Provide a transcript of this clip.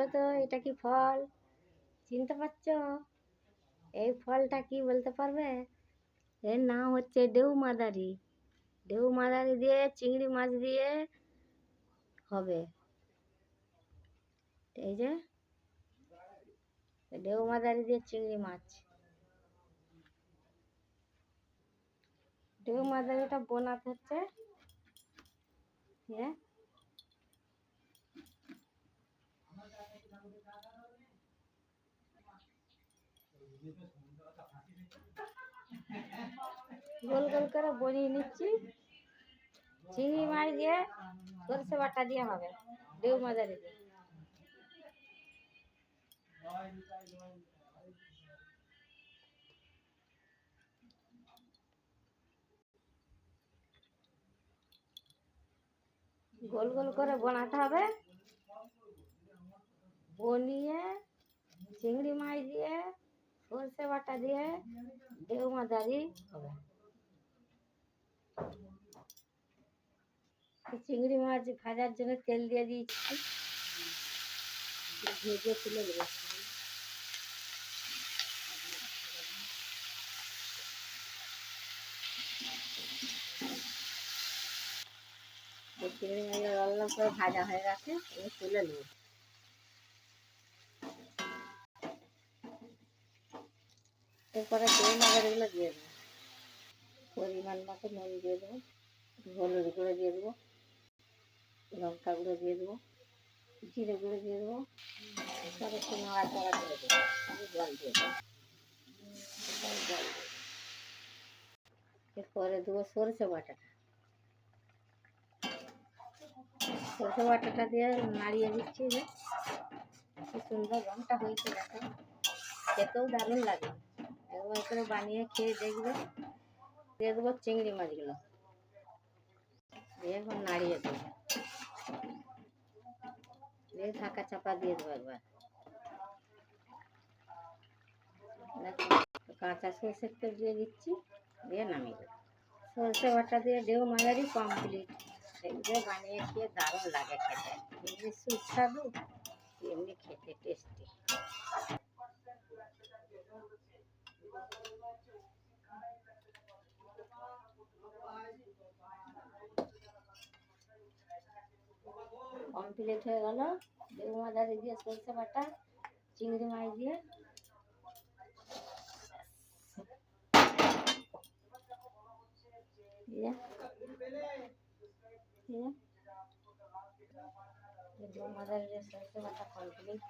বলো তো এটা কি ফল? চিনতে পারছো? এই ফলটা কি বলতে পারবে? এর নাম হচ্ছে ডেউমাদারি। ডেউমাদারি দিয়ে চিংড়ি মাছ দিয়ে হবে। এই যে ডেউমাদারি দিয়ে চিংড়ি মাছ। ডেউমাদারিটা বোনাতে হচ্ছে হ্যাঁ, গোল গোল করে বনিয়ে নিচ্ছি। চিংড়ি মাছ দিয়ে সরষে বাটা দিয়ে হবে ডেউমাদারি দিয়ে। গোল গোল করে বানাতে হবে, বনিয়ে চিংড়ি মাছ দিয়ে সরষে বাটা দিয়ে ডেউমাদারি হবে। চিংড়ি মাছ ভাজার জন্য তেল দিয়ে দিয়েছি, ভেজে তুলে দেবো। চিংড়ি মাছের লাল লাল করে ভাজা হয়ে গেছে, আমি তুলে নেব। এরপরে ডেউমাদারিগুলো দিয়ে দেবো। পরিমাণ মতো নুন দিয়ে দেবো, হলুদ গুঁড়ো দিয়ে দেবো, লঙ্কা গুঁড়ো দিয়ে দেবো, জিরে গুঁড়ো দিয়ে দেবো। সব একটু নাড়াচাড়া করে দেবো, আমি জল দিয়ে দেবো। এরপরে দেবো সরষে বাটাটা। সরষে বাটাটা দিয়ে নাড়িয়ে দিচ্ছি। যে কি সুন্দর রঙটা হয়েছে দেখো, খেতেও দারুণ লাগে। একবার করে বানিয়ে খেয়ে দেখবে। দিয়ে দেবো চিংড়ি মাছগুলো, দিয়ে এখন নাড়িয়ে দেবো, দিয়ে ঢাকা চাপা দিয়ে দেবো একবার। কাঁচা সরষের তেল দিয়ে দিচ্ছি, দিয়ে নামিয়ে দেবো। সরষে বাটা দিয়ে ডেউমাদারি কমপ্লিট। এগুলো বানিয়ে খেয়ে দারুণ লাগে খেতে, এমনি সুস্বাদু, এমনি খেতে টেস্টি। কমপ্লিট হয়ে গেল ডেউমাদারি দিয়ে সরষে বাটা চিংড়ি মাছ দিয়ে। ডেউমাদারি দিয়ে সরষে বাটা কমপ্লিট।